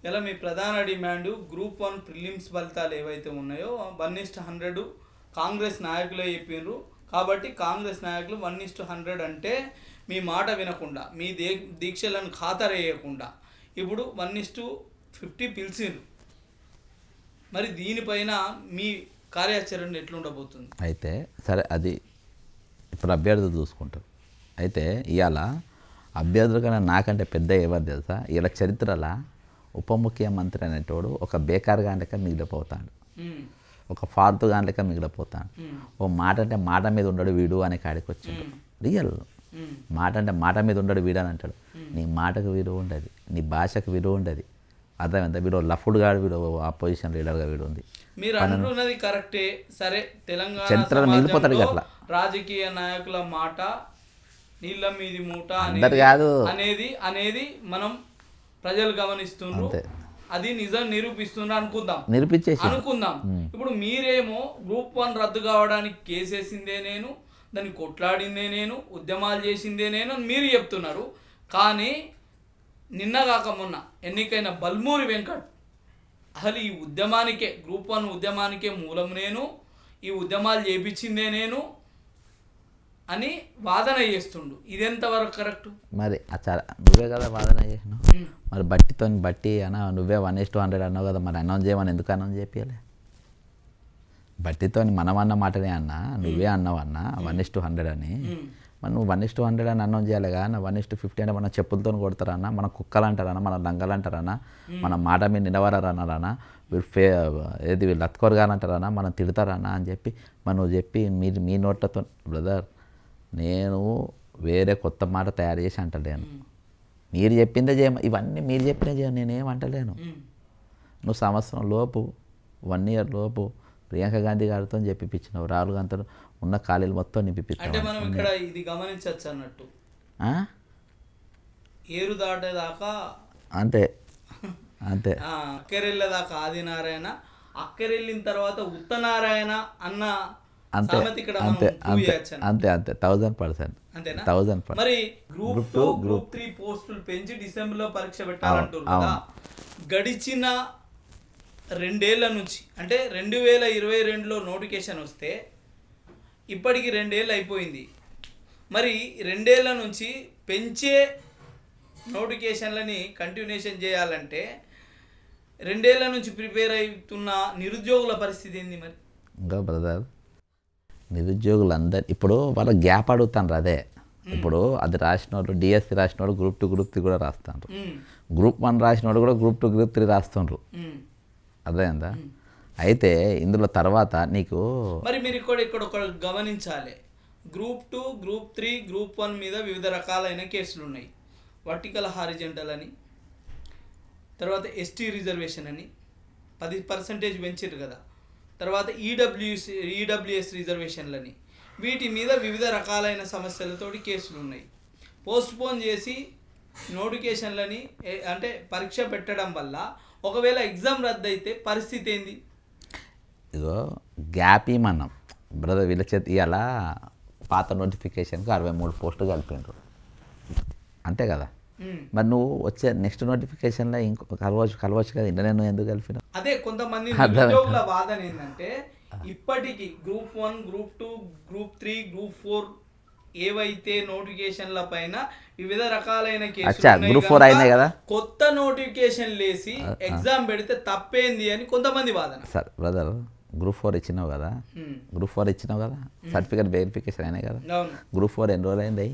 ఇలా మీ ప్రధాన demand group 1 prelims ఫలితాలు ఏవైతే ఉన్నాయో 1:100 కాంగ్రెస్ నాయకులే చెప్పినారు. కాబట్టి కాంగ్రెస్ నాయకులు 1:100 అంటే మీ మాట వినకుండా మీ దీక్షలను ఖాతరేయకుండా ఇప్పుడు 1:50 పిలిచిండ్రు. మరి దీనిపైన మీ కార్యాచరణ ఎట్లుండబోతుంది? అయితే సరే, అది ఇప్పుడు అభ్యర్థులు చూసుకుంటారు. అయితే ఇవాళ అభ్యర్థుల కన్నా నాకంటే పెద్ద ఎవరు తెలుసా? ఇలా చరిత్రలో ఉప ముఖ్యమంత్రి అనేటోడు ఒక బేకార్గా లెక్క మిగిలిపోతాడు, ఒక ఫాల్తుగా లెక్క మిగిలిపోతాడు. ఓ మాట అంటే మాట మీద ఉండడు వీడు అనే కాడికి వచ్చాడు. రియల్ మాట అంటే మాట మీద ఉండడు వీడు అని అంటాడు. నీ మాటకు విలువ ఉండదు, నీ భాషకు విలువ ఉండదు. అర్థమైందా? వీడు లఫ్డ్ గాడు, వీడు అపోజిషన్ లీడర్గా వీడు ఉంది. మీరు అంటున్నది కరెక్టే. సరే, తెలంగాణ చరిత్రలో మిగిలిపోతాడు అట్లా. రాజకీయ నాయకుల మాట నీళ్ళ మీది మూట కాదు అనేది మనం ప్రజలు గమనిస్తున్నారు. అది నిజం నిరూపిస్తున్నారు అనుకుందాం. ఇప్పుడు మీరేమో గ్రూప్ 1 రద్దు కావడానికి కేసేసిందే నేను, దాన్ని కొట్లాడిందే నేను, ఉద్యమాలు చేసిందే నేను అని మీరు చెప్తున్నారు. కానీ నిన్న కాక మొన్న ఎన్నికైన బల్మూరి వెంకట్ అసలు ఈ ఉద్యమానికే గ్రూప్ 1 ఉద్యమానికే మూలం నేను, ఈ ఉద్యమాలు చేపించిందే నేను అని వాదన చేస్తుండు. ఇదెంతవరకు కరెక్ట్? మరి చాలా నువ్వే కదా వాదన చేసినావు. మరి బట్టి అన్న నువ్వే 1:100 అన్నావు కదా, మరి అనౌన్స్ చేయమని ఎందుకు అనౌన్స్ చేయాలి? బట్టితో మనం అన్న మాటనే అన్నా, నువ్వే అన్నావు అన్న 1:100 అని. మరి నువ్వు 1:100 అని అనౌన్స్ చేయాలి కదా. 1:50 అంటే మన చెప్పులతో కొడతారన్నా, మన కుక్కలు అంటారన్నా, మన లంగలు అంటారన్నా, మన మాట మీద నిలవరన్నారన్నా, వీళ్ళు వీళ్ళు లత్కోరగా అంటారన్నా, మనం తిడతారన్నా అని చెప్పి నువ్వు చెప్పి మీ నోట్లతో బ్రదర్ నేను వేరే కొత్త మాట తయారు చేసి అంటలేను. మీరు చెప్పిందే ఇవన్నీ మీరు చెప్పినే నేనేం అంటలేను. నువ్వు సంవత్సరం లోపు 1 year లోపు ప్రియాంక గాంధీ గారితో చెప్పిపించినావు, రాహుల్ గాంధీతో ఉన్న ఖాళీలు మొత్తం నింపిపిస్తావు. అంటే మనం ఇక్కడ ఇది గమనించవచ్చు అన్నట్టు, ఏరు దాటేదాకా అంతే అక్కరెళ్ళేదాకా ఆదినారాయణ, అక్కరెళ్ళిన తర్వాత ఉత్తనారాయణ అన్న అంతే 1000%. మరి గ్రూప్ 2 గ్రూప్ 3 పోస్టులు పెంచి డిసెంబర్ లో పరీక్ష పెట్టాలంటారు కదా. గడిచిన 2 ఏళ్ల నుంచి అంటే 2022లో నోటిఫికేషన్ వస్తే ఇప్పటికి 2 ఏళ్ళు అయిపోయింది. మరి 2 ఏళ్ల నుంచి పెంచే నోటిఫికేషన్లని కంటిన్యూషన్ చేయాలంటే 2 ఏళ్ల నుంచి ప్రిపేర్ అవుతున్న నిరుద్యోగుల పరిస్థితి ఏంది? మరి ఇంకా బ్రదర్ నిరుద్యోగులందరూ ఇప్పుడు వాళ్ళ గ్యాప్ అడుగుతాను. అదే ఇప్పుడు అది రాసిన వాళ్ళు డిఎస్సి రాసిన వాళ్ళు గ్రూప్ 2 గ్రూప్ 3 కూడా రాస్తున్నారు. గ్రూప్ 1 రాసిన వాళ్ళు కూడా గ్రూప్ 2 గ్రూప్ 3 రాస్తుండ్రు. అర్థమైందా? అయితే ఇందులో తర్వాత నీకు మరి మీరు ఇక్కడ ఒక గమనించాలి. గ్రూప్ 2 గ్రూప్ 3 గ్రూప్ 1 మీద వివిధ రకాలైన కేసులు ఉన్నాయి. వర్టికల్ హారిజెంటల్ అని, తర్వాత ఎస్టీ రిజర్వేషన్ అని 10% పెంచారు కదా, తర్వాత ఈడబ్ల్యూఎస్ రిజర్వేషన్లని, వీటి మీద వివిధ రకాలైన సమస్యలతోటి కేసులు ఉన్నాయి. పోస్ట్పోన్ చేసి నోటిఫికేషన్లని అంటే పరీక్ష పెట్టడం వల్ల ఒకవేళ ఎగ్జామ్ రద్దు అయితే పరిస్థితి ఏంది? ఇదో గ్యాప్ ఇమ్మన్నాం బ్రదర్. వీళ్ళ చేతి ఇవాళ పాత నోటిఫికేషన్కి 63 పోస్టులు కలిపిండ్రు, అంతే కదా. మరి నువ్వు వచ్చే నెక్స్ట్ నోటిఫికేషన్లో ఇంకో కలవచ్చు కదా. ఇంట్లో నేను ఎందుకు కలిపినా? అదే కొంతమంది నిరుద్యోగుల వాదన ఏంటంటే ఇప్పటికీ గ్రూప్ 1 గ్రూప్ 2 గ్రూప్ 3 గ్రూప్ 4 ఏవైతే నోటిఫికేషన్ల పైన వివిధ రకాలైన కేసులు కొత్త నోటిఫికేషన్ లేసి ఎగ్జామ్ పెడితే తప్పేంది అని కొంతమంది వాదన. సార్ బ్రదర్ గ్రూప్ 4 ఇచ్చినావు కదా, సర్టిఫికేట్ వెరిఫికేషన్ అయినాయి కదా. గ్రూప్ 4 ఎన్ని రోజులు అయింది?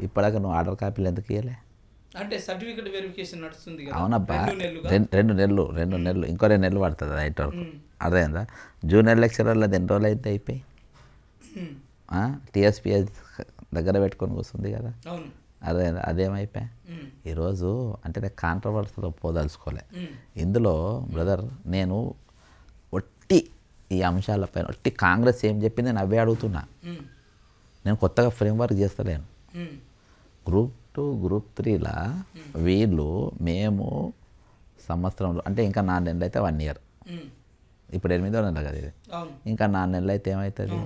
ఇప్పటిదాకా నువ్వు ఆర్డర్ కాపీలు ఎందుకు ఇవ్వలే? అంటే సర్టిఫికేట్ వెరిఫికేషన్ నడుస్తుంది కదా. అవునబ్బా, 2 నెలలు ఇంకో 2 నెలలు పడుతుంది నైట్ వరకు. అర్థమైందా? జూనియర్ లెక్చరర్లు అది ఎన్ని రోజులు అయితే అయిపోయి టీఎస్పీఎస్ దగ్గర పెట్టుకొని కూర్చుంది కదా. అదేమైపోయా ఈరోజు. అంటే నేను కాంట్రవర్సీలో పోదలుచుకోలే. ఇందులో బ్రదర్ నేను ఒట్టి ఈ అంశాలపైన ఒట్టి కాంగ్రెస్ ఏం చెప్పింది నేను అవే అడుగుతున్నా. నేను కొత్తగా ఫ్రేమ్వర్క్ చేస్తలేను. గ్రూప్ 2 గ్రూప్ 3లా వీళ్ళు మేము సంవత్సరంలో అంటే ఇంకా 4 నెలలు అయితే 1 year, ఇప్పుడు 8వ నెల కదా ఇది, ఇంకా 4 నెలలు అయితే ఏమవుతుంది?